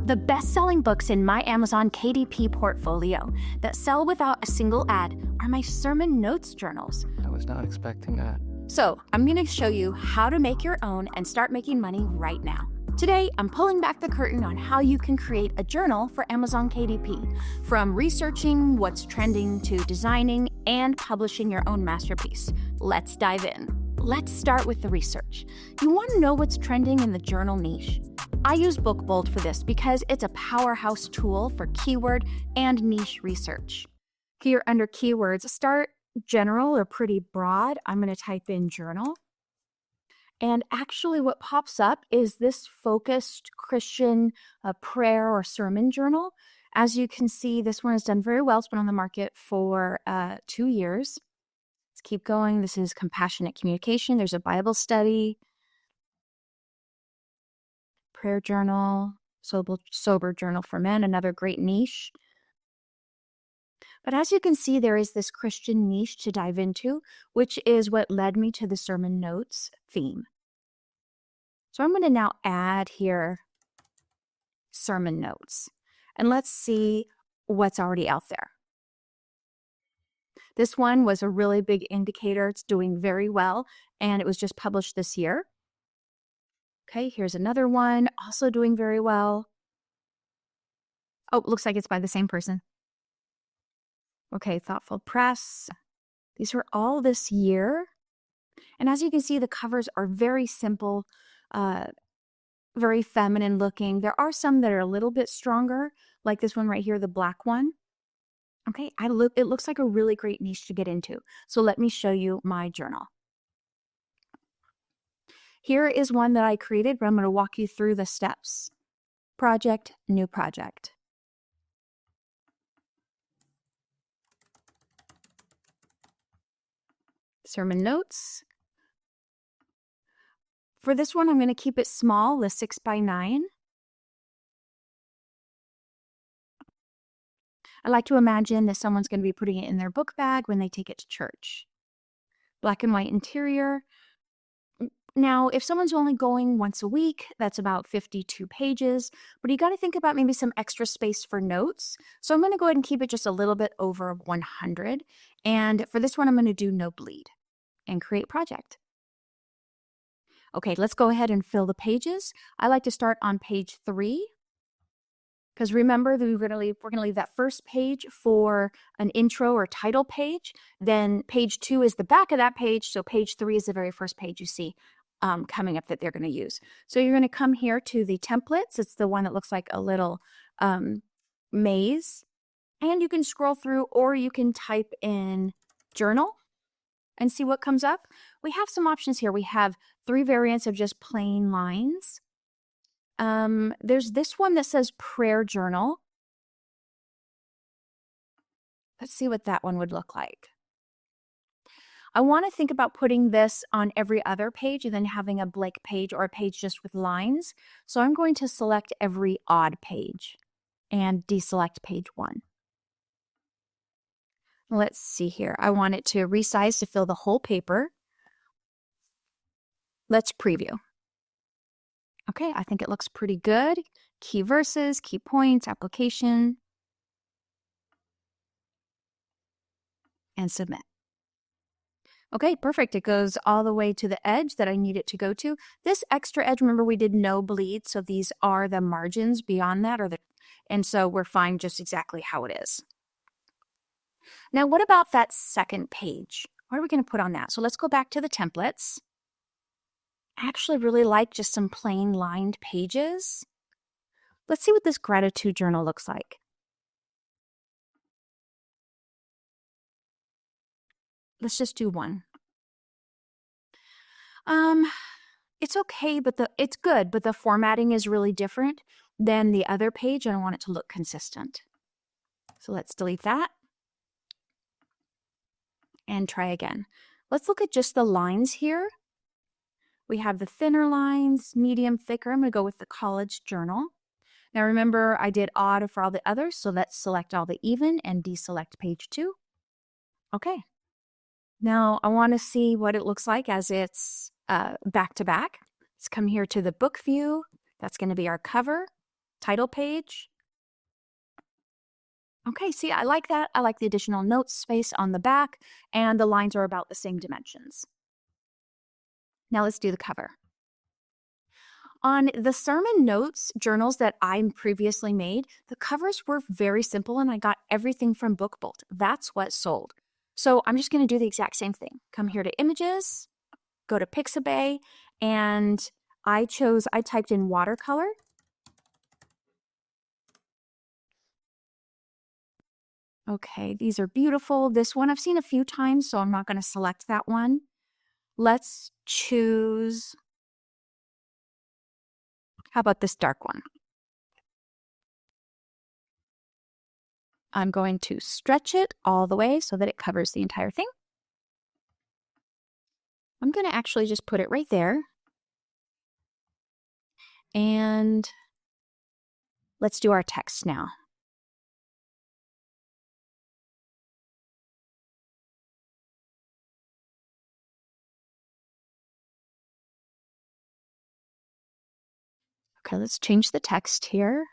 The best-selling books in my Amazon KDP portfolio that sell without a single ad are my sermon notes journals. I was not expecting that. So I'm going to show you how to make your own and start making money right now. Today, I'm pulling back the curtain on how you can create a journal for Amazon KDP, from researching what's trending to designing and publishing your own masterpiece. Let's dive in. Let's start with the research. You want to know what's trending in the journal niche? I use BookBold for this because it's a powerhouse tool for keyword and niche research. Here under keywords, start general or pretty broad. I'm going to type in journal. And actually what pops up is this focused Christian prayer or sermon journal. As you can see, this one has done very well. It's been on the market for 2 years. Let's keep going. This is compassionate communication. There's a Bible study, prayer journal, sober journal for men, another great niche. But as you can see, there is this Christian niche to dive into, which is what led me to the sermon notes theme. So I'm going to now add here sermon notes, and let's see what's already out there. This one was a really big indicator. It's doing very well, and it was just published this year. Okay, here's another one, also doing very well. Oh, looks like it's by the same person. Okay, Thoughtful Press. These are all this year. And as you can see, the covers are very simple, very feminine looking. There are some that are a little bit stronger, like this one right here, the black one. Okay, it looks like a really great niche to get into. So let me show you my journal. Here is one that I created, but I'm going to walk you through the steps. Project, new project. Sermon notes. For this one, I'm going to keep it small, the 6x9. I like to imagine that someone's going to be putting it in their book bag when they take it to church. Black and white interior. Now, if someone's only going once a week, that's about 52 pages, but you got to think about maybe some extra space for notes. So I'm going to go ahead and keep it just a little bit over 100. And for this one, I'm going to do no bleed and create project. Okay, let's go ahead and fill the pages. I like to start on page 3. Because remember that we're going to leave that first page for an intro or title page. Then page 2 is the back of that page. So page 3 is the very first page you see coming up that they're going to use. So you're going to come here to the templates. It's the one that looks like a little maze. And you can scroll through, or you can type in journal and see what comes up. We have some options here. We have 3 variants of just plain lines. There's this one that says prayer journal. Let's see what that one would look like. I want to think about putting this on every other page and then having a blank page or a page just with lines. So I'm going to select every odd page and deselect page 1. Let's see here. I want it to resize to fill the whole paper. Let's preview. Okay, I think it looks pretty good. Key verses, key points, application, and submit. Okay, perfect. It goes all the way to the edge that I need it to go to. This extra edge, remember we did no bleed, so these are the margins beyond that, and so we're fine just exactly how it is. Now, what about that second page? What are we going to put on that? So let's go back to the templates. I actually really like just some plain lined pages. Let's see what this gratitude journal looks like. Let's just do one. It's okay, but it's good, but the formatting is really different than the other page, and I want it to look consistent. So let's delete that and try again. Let's look at just the lines here. We have the thinner lines, medium, thicker. I'm going to go with the college journal. Now remember, I did odd for all the others, so let's select all the even and deselect page 2. Okay. Now I want to see what it looks like as it's back to back. Let's come here to the book view. That's going to be our cover. title page. Okay, see, I like that. I like the additional notes space on the back, and the lines are about the same dimensions. Now let's do the cover. On the sermon notes journals that I previously made, the covers were very simple and I got everything from BookBolt. That's what sold. So I'm just going to do the exact same thing. Come here to Images, go to Pixabay, and I typed in watercolor. Okay, these are beautiful. This one I've seen a few times, so I'm not going to select that one. Let's choose, how about this dark one? I'm going to stretch it all the way so that it covers the entire thing. I'm going to actually just put it right there. And let's do our text now. Okay, let's change the text here.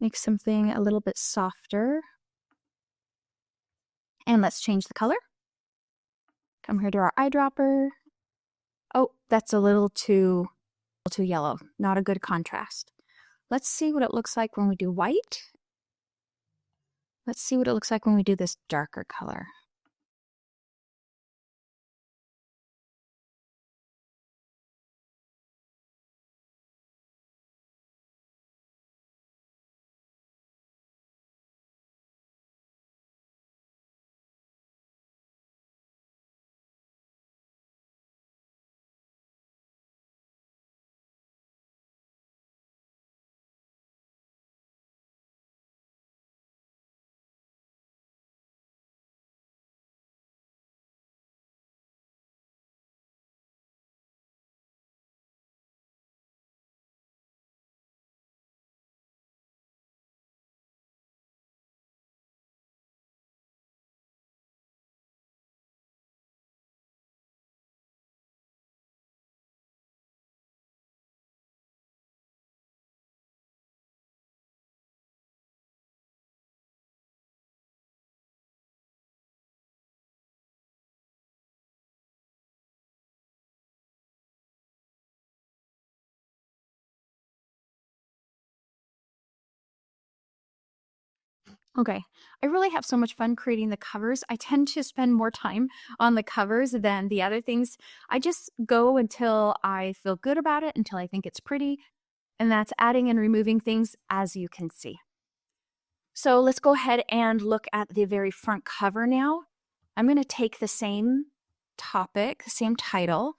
Make something a little bit softer. And let's change the color. Come here to our eyedropper. Oh, that's a little too yellow. Not a good contrast. Let's see what it looks like when we do white. Let's see what it looks like when we do this darker color. Okay, I really have so much fun creating the covers. I tend to spend more time on the covers than the other things. I just go until I feel good about it, until I think it's pretty, and that's adding and removing things, as you can see. So let's go ahead and look at the very front cover now. I'm going to take the same topic, the same title.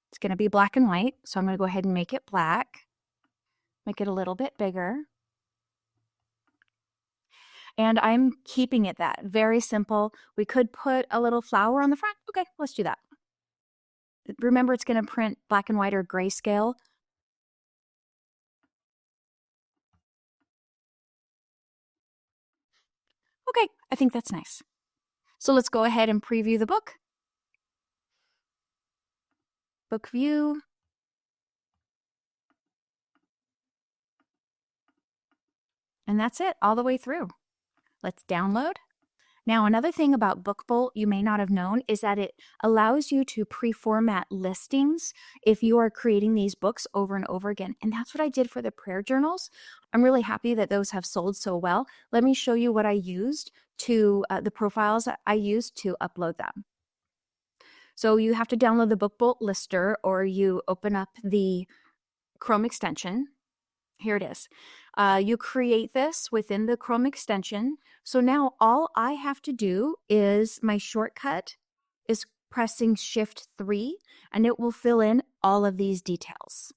It's going to be black and white, so I'm going to go ahead and make it black, make it a little bit bigger. And I'm keeping it that very simple. We could put a little flower on the front. Okay, let's do that. Remember, it's going to print black and white or grayscale. Okay, I think that's nice. So let's go ahead and preview the book. Book view. And that's it, all the way through. Let's download. Now, another thing about BookBolt you may not have known is that it allows you to pre-format listings if you are creating these books over and over again. And that's what I did for the prayer journals. I'm really happy that those have sold so well. Let me show you what I used to, the profiles that I used to upload them. So you have to download the BookBolt lister, or you open up the Chrome extension. Here it is. You create this within the Chrome extension. So now all I have to do is, my shortcut is pressing Shift 3, and it will fill in all of these details.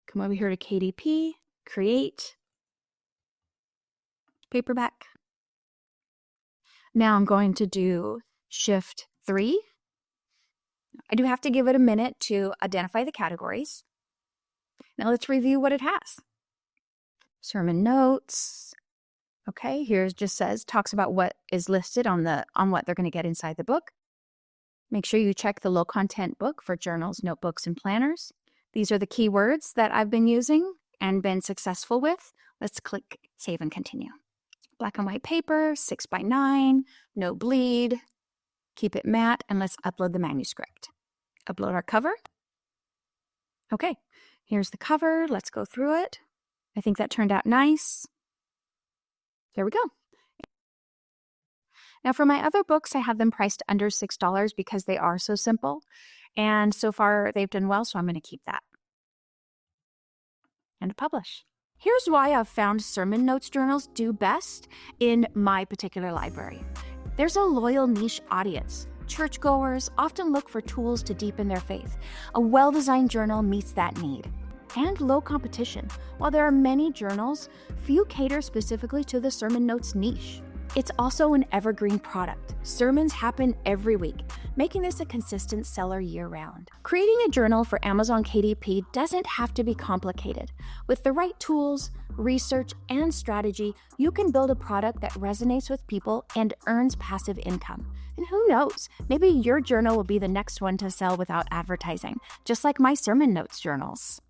Come over here to KDP, create, paperback. Now I'm going to do Shift 3. I do have to give it a minute to identify the categories. Now let's review what it has. Sermon notes. Okay, here it just talks about what is listed on what they're going to get inside the book. Make sure you check the low content book for journals, notebooks, and planners. These are the keywords that I've been using and been successful with. Let's click Save and Continue. Black and white paper, 6x9, no bleed. Keep it matte, and let's upload the manuscript. Upload our cover. Okay, here's the cover. Let's go through it. I think that turned out nice. There we go. Now for my other books, I have them priced under $6 because they are so simple. And so far they've done well, so I'm going to keep that. And publish. Here's why I've found sermon notes journals do best in my particular library. There's a loyal niche audience. Churchgoers often look for tools to deepen their faith. A well-designed journal meets that need. And low competition. While there are many journals, few cater specifically to the sermon notes niche. It's also an evergreen product. Sermons happen every week, making this a consistent seller year-round. Creating a journal for Amazon KDP doesn't have to be complicated. With the right tools, research, and strategy, you can build a product that resonates with people and earns passive income. And who knows, maybe your journal will be the next one to sell without advertising, just like my sermon notes journals.